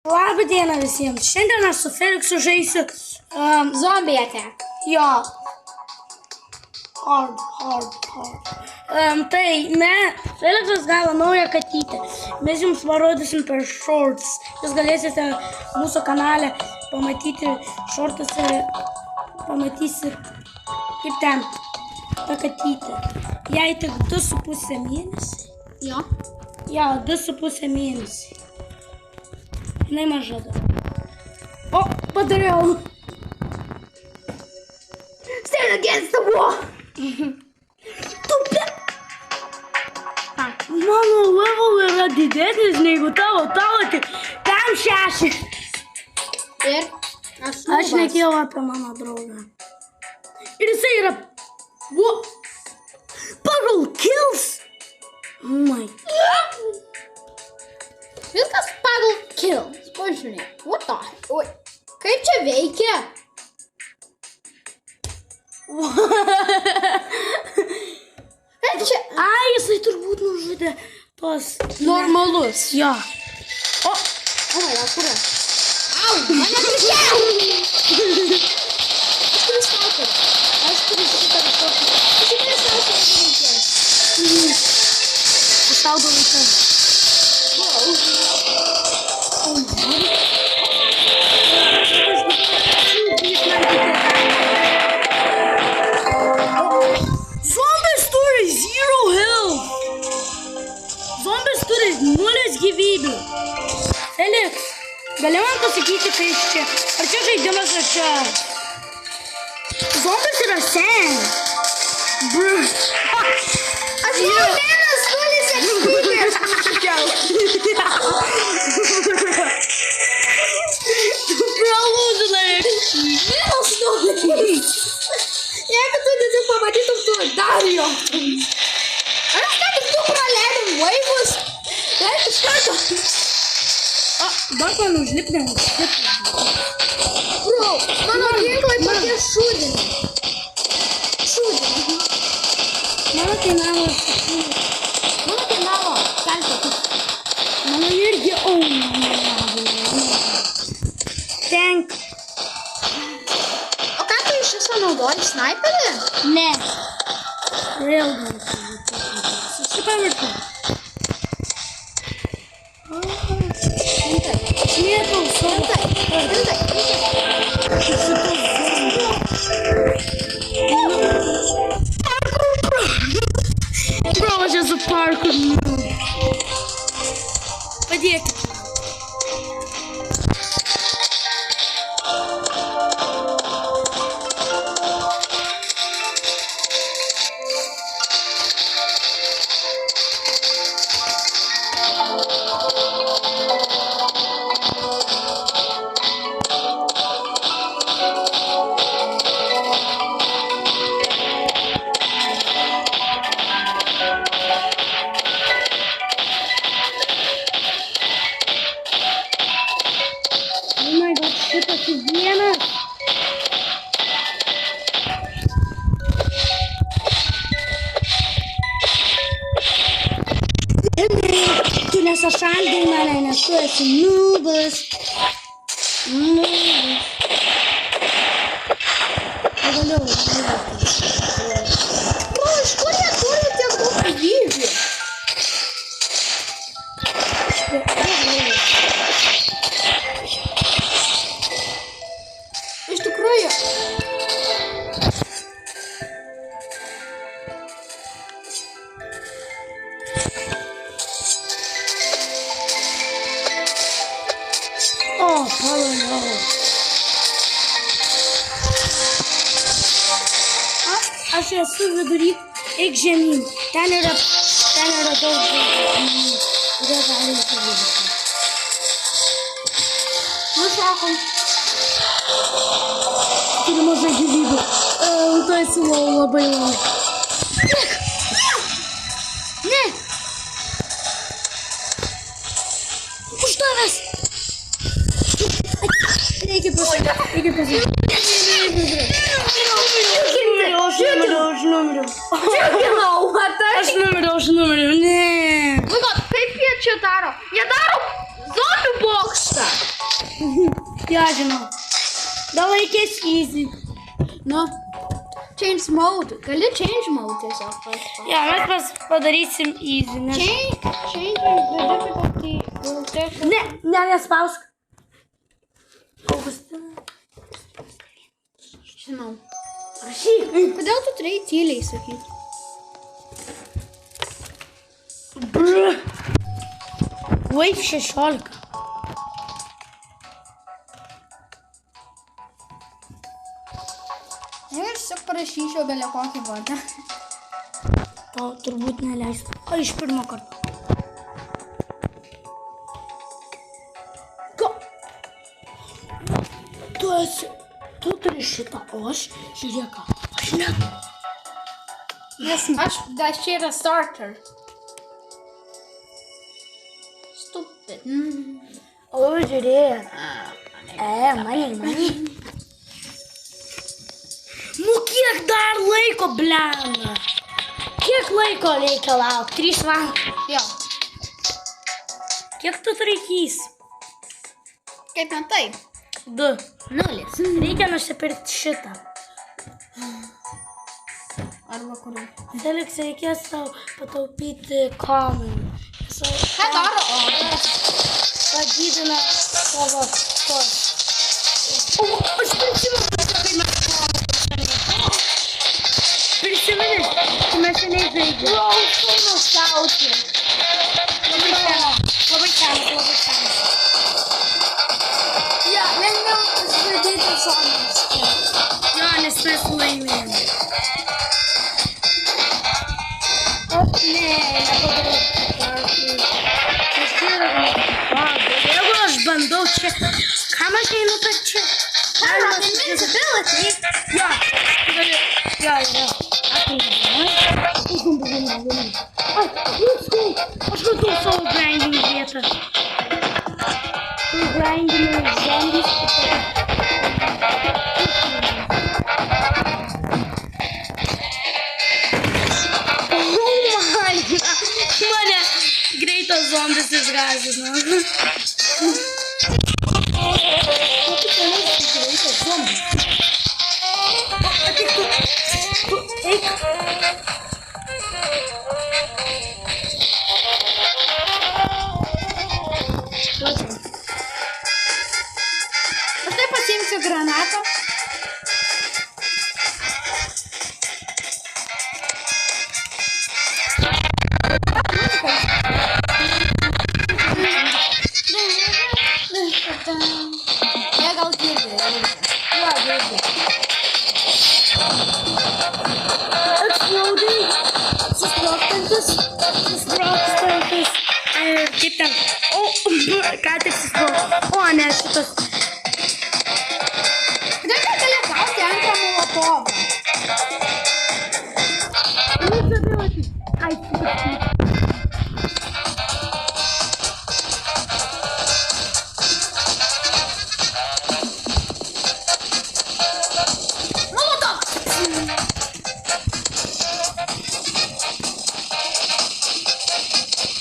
Labą dieną visiems. Šiandien aš su Feliksu žaisiu Zombie Attack. Jo. Hard. Tai Feliksas gavo naują katytę. Mes jums parodysim per shorts. Jūs galėsite mūsų kanale pamatyti shortuose, pamatysit kaip ten ta katytė. Jai tik 2,5 mėnesį. Jo. Jo, 2,5 mėnesį. Jinai maža dar. O, padariau. Stand against the wall. Tupia. Mano level yra didesnis negu tavo tik tam 6. Ir Aš nekėjau apie mano draugą. Ir jisai yra... Pagal kills. Oh my. viskas pagal kills. Pažiūrėk. What the heck? Oi. Kaip čia veikia? Kaip čia? Ai, jisai turbūt nužudė tos... Normalus. Jo. O, Kur? Au, mane prikėl! Aš turiu šitą kažkokį. aš tau dalyką. Zombis turi 0 health. Zombis turi 0 gyvybių. Feliks, gali man pasakyti, kai iš čia? Ar čia žaidimas, ar čia? Zombis yra sen. Aš jau vienas nulis ekspybės nušiau. Pralūžinai ekspybės. Vienas nulis. Jeigu tu tiesiog pamatytum, tu dar jo. Aš ką tik tu praleidom laivus. Tai iš karto. Dar man užlipnė. Bro, mano ginklai tokie šūdini. Mano kainavo kelti. Mano irgi Tank. O ką tu iš viso naudoji? Sniperį? Ne. Railgun. Susipamiršau. Mėtau savo. Bro, aš esu parkour noob. Padėkit. Tu nesašaldai mane, nes tu esi noobas. Pagaliau. Bro, iš kur jie turi tiek daug gyvybių? Iš tikrųjų. Pagaliau. Aš esu vidury, eik žemyn. Ten yra daug žmonių, kurie gali įsivaizduoti. Nušokom. Turiu mažai gyvybių. Tu esi labai low. Ne! Už tavęs! Reikia pasakyti. Aš numiriau. Ne. Kaip jie čia daro? Jie daro zombių bokštą. Ja žinau. Gal reikės easy. Nu. Change mode. Gali change mode tiesiog. Ja, mes padarysim easy. Nes... Change the difficulty. Nespausk. Augustina. Žinau. Rašyk. Kodėl tu turėjai tyliai sakyti? Wave 16. Ir tiesiog parašyčiau belė kokį vardą. Tau turbūt neleistų. O iš pirmo karto. Ko? Tu turi šitą, o aš žiūrėk, aš ne. Nes aš čia yra starter. Stupid. O žiūrėk. Mani. Nu kiek dar laiko, blena? Kiek laiko reikia laukti? 3 valandas. Jo. Kiek tu reikės? Kaip mentai? 2. 0. Reikia nusipirkti šitą. Arba kurį. Felix, reikės tau pataupyti kamerą. Ką daro? Padidina savo tos. O, aš prisimenu, kai mes prisimeni, kai mes seniai žaidžiame. Labai nostalgija. Labai senas. Ja, lengviau žaidyti zonas. Jo, nes mes laimėjome. O, nepadariau. Jeigu aš bandau čia, kam aš einu per čia? Invincibility? Jo, jo. Aš matau savo grinding vietą. Tu grindini zombies. Mane greitas zombis išgąsdino. Greitas zombis. Tu eik. Aš taip pasiimsiu granatą. Jie gal girdi. Jo, girdi. Exploding. Susprogstantis. Kaip ten? O, ką tik susprogstantis. O, ne, šitas. Kodėl negali gauti antrą molotovą? Ai,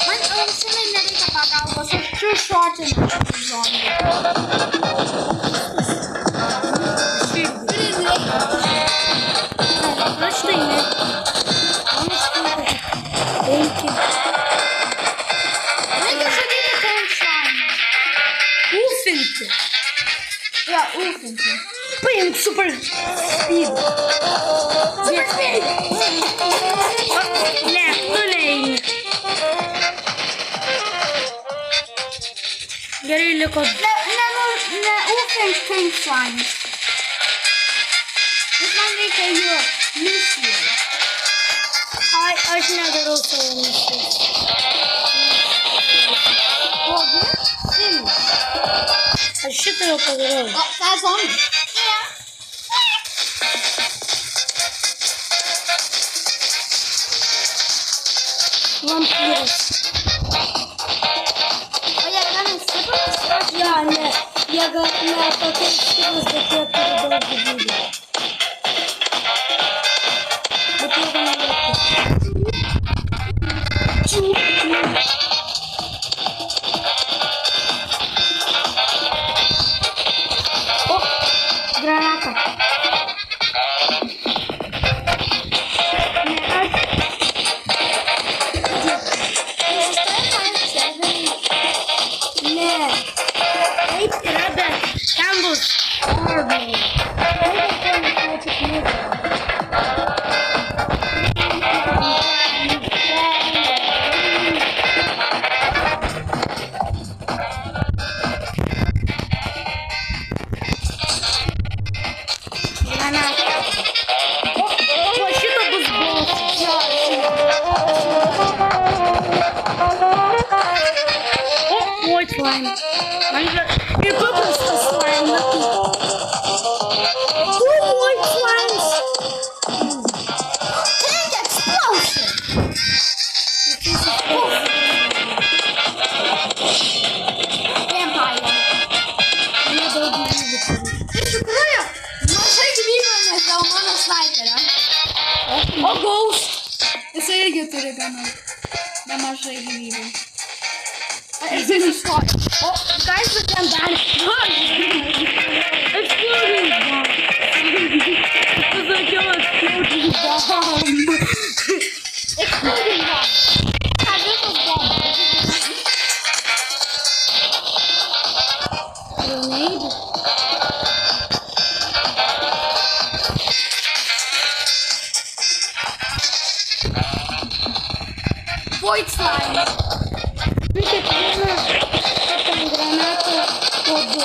Man ausinai nereikia pagalbos, aš triušotinu zombį. aš tai ne. Reikia. Reikia žudyti kaimšan. Ūfinti. Jo, ūfinti. Paimk super speed. Super speed. Ne, tu neini. Gerai liko. Ne ūfink kaimšan. Vis man reikia jų misijų. Ai, aš nedarau savo misijos. Ogi? Sims. Aš šitą jau padariau. O, tą zombį. Vampyras. O jie gana stiprus? Jo, ne. Jie gal ne tokie stiprus, bet jie turi daug gyvybių. Bet jie gana lėti. Taip yra, bet ten bus ordinai. O šito bus White slime. Ir paprastas slime. Two white slimes. Tank explosion! Vampire. Nedaug gyvybių turiu. Iš tikrųjų, mažai gyvybėmis dėl mano sniperio. O Ghost, jisai irgi turi gana nemažai gyvybių. Jisai sustoja. O ką jis ten darė? Exploding bomb. Pasakiau exploding bomb. Exploding bomb. Ką visos bombos? Grenade. Void slime. Kiekviena ten granata po du.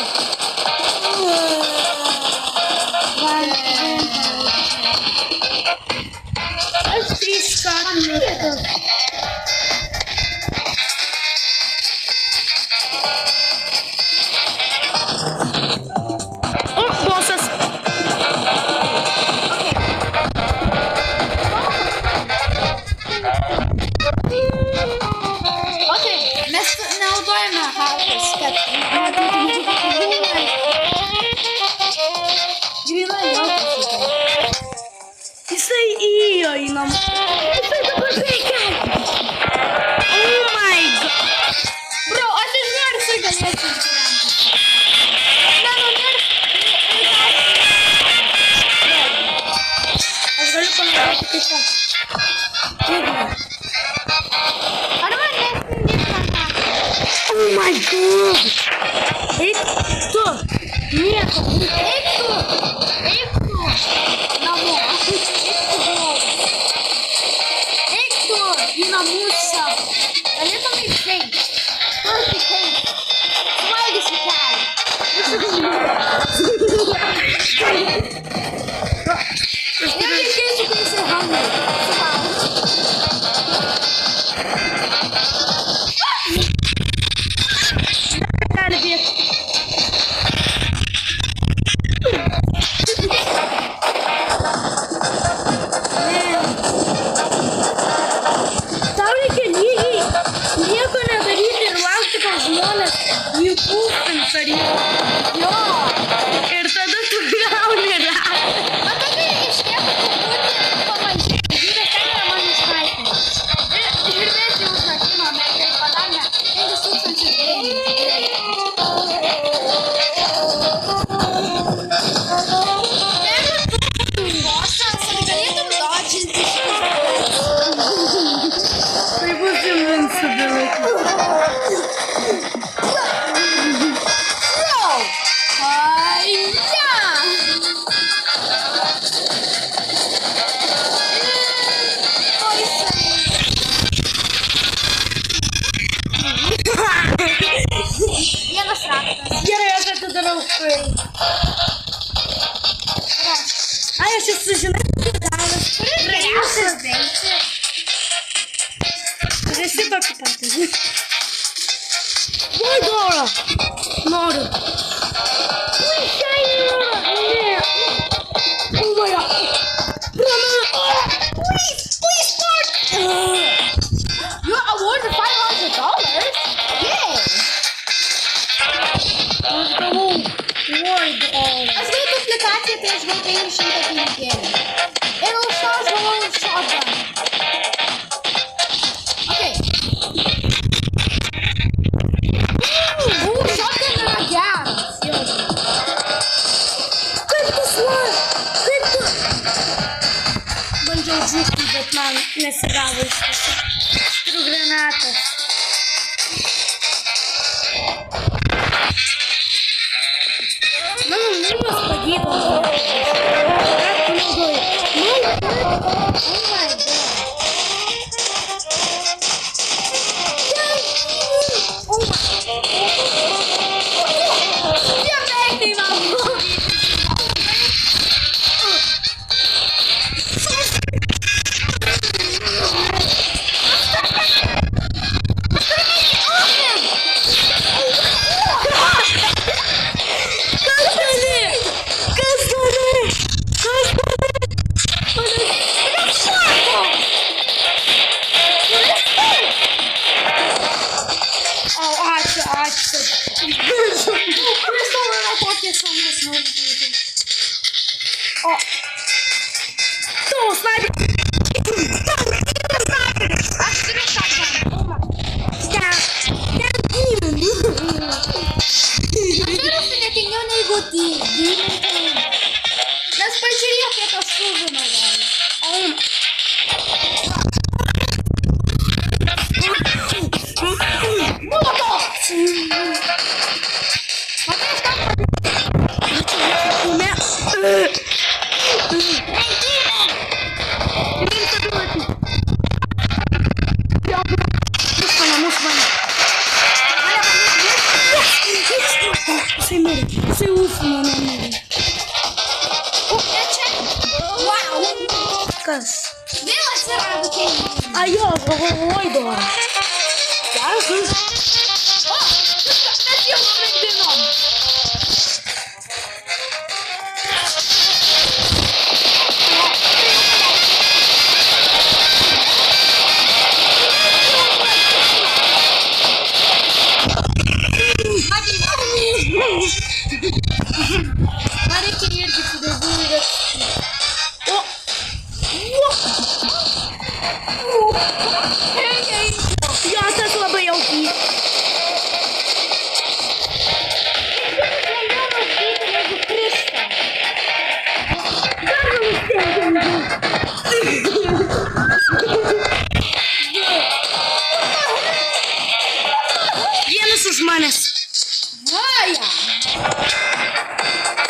Aš 3 kartus. O, bosas. Mes naudojame halkus, kad matyti gyvūnai. Gyvūnai jau pasitė. Jisai įėjo į namą. Jisai dabar veikia. Oh my god. Bro, aš nežinau, ar jisai galėtų išgyventi. Nenumirs. Aš galiu panaudoti kaip tą. Ugnį. Ar man nesindyta? Oh my god. Eik tu. Nieko. Eik tu. Eik tu. Namo. Eik tu į namus savo. Galėtum išeiti. Kur tik eiti. Suvalgysi kelią. Ir reikėsiu, kai esi hungry. Suvalgysi. Gali bėgti. Tau reikia lygiai nieko nedaryti ir laukti, kol žmonės jų kūstins ar jų. Jo. Ir tada tu gauni ratą. Bet tada iškėptų būti pamažė. Žiūrė, ten yra mano snaiperis. Ir žiūrėti užrakino, bet tai padarė 5000 greitai. Jeigu tu bosas, ar galėtum dodžinti šitas. Tai bus invincibility. Bro! Aija! Oi, vienas raktas. Gerai, aš atidarau štai. Ai, aš esu žinai, davęs. Kuris geriausias veikti? Ir esi tokį patį. Oi, Dora. Noriu. Ui, shiny Dora. Ne. Oh my god. Please start! You're awarded $500? Yay! Aš gavau Void All. Aš gavau duplikaciją, tai aš gavau 500 pinigėlių. Ir už to aš gavau shotgun. Okay. Shotgun yra geras. Kaip tu slai? Kaip tu? Bandžiau žūti, bet man nesigavo iš viso. Turiu granatas. O. Tu, sniper. Aš turiu šatganą. Ten gimė. Aš turiu sudėtingiau negu gimė. Nes pažiūrėjau, kiek aš šūvinu gali. Kas? Vėl atsirado keliai. A jo, galvoju dar. Geras. O, mes jau sprendžinom. Man reikia irgi su daugiau ir... Jo, tas labai jaukiai. Vienas už manęs. Vaja!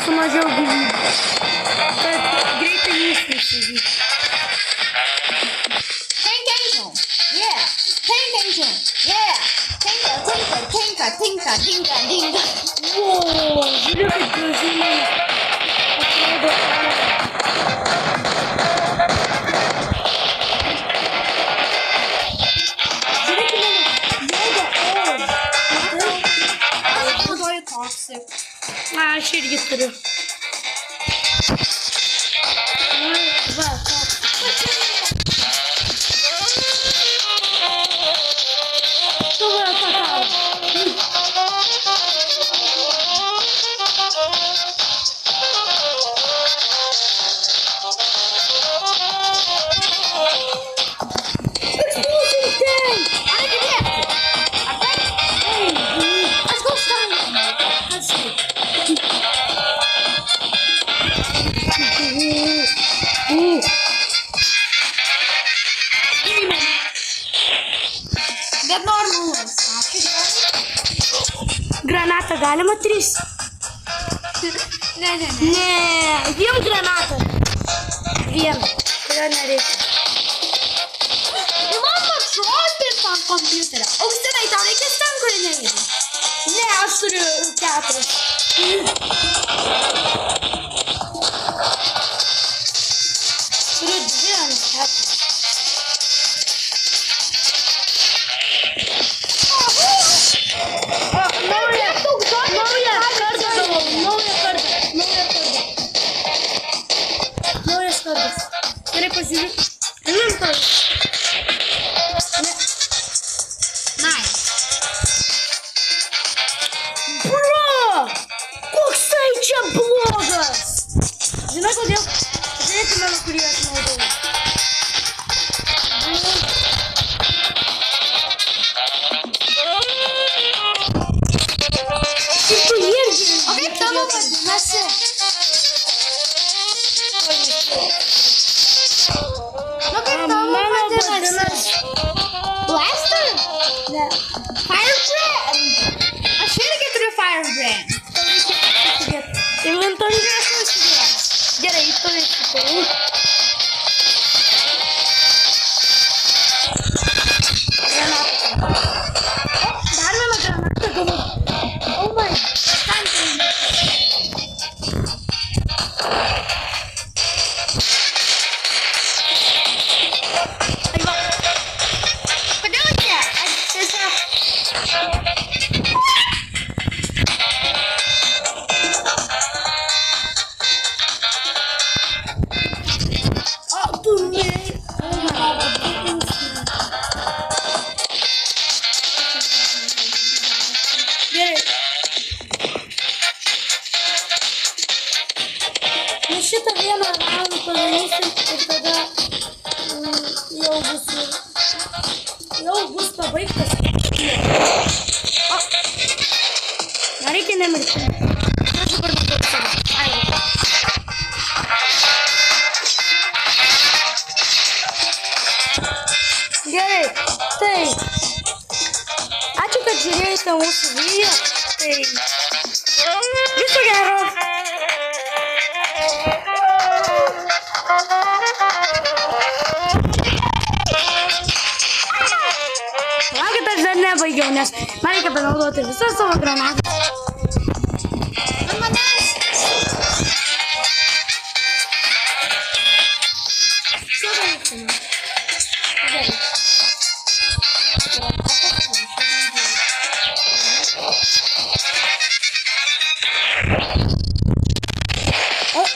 Su mažiau gyvybių. Bet greitai neišvysi. Yeah! Tinka! Wow, žiūrėk, kaip gražiai atrodo. Žiūrėk, mano juoda oro. Aš naudoju toxic. Na, aš irgi turiu. Va, tu va, pakau. Bet normalus. Granatą galima 3? Ne. Ne, vien granatą. Vieną, kurio nereikia. Man atšokti ant kompiuterio. Augustinai, tau reikės ten, kur neįdė. Ne, aš turiu 4. Turiu 2 ant 4. Naujas kardas. Gerai pasižiūrėk. Nice. Bro! Koksai čia blogas! Žinai kodėl? Žiūrėk mano, kurį aš naudoju. Ir tu irgi. O kaip tavo vadinasi? Nu kaip tavo Mano vadinasi? vadinasi. Blaster? Ne. Firebrand? Aš irgi turiu Firebrand. Inventoriuje aš užsidėjau. Gerai, tu įsipėjau. Granatą. O, dar vieną granatą gavau. Oh my. Ai va. Kodėl čia? Aš tiesiog... šitą vieną raundą padarysim ir tada jau bus pabaigtas. Man reikia nemirti. Aš dabar matau save. Gerai, tai ačiū, kad žiūrėjote mūsų video. Tai viso gero. Laukit, aš dar nebaigiau, nes man reikia panaudoti visas savo granatas. Oh,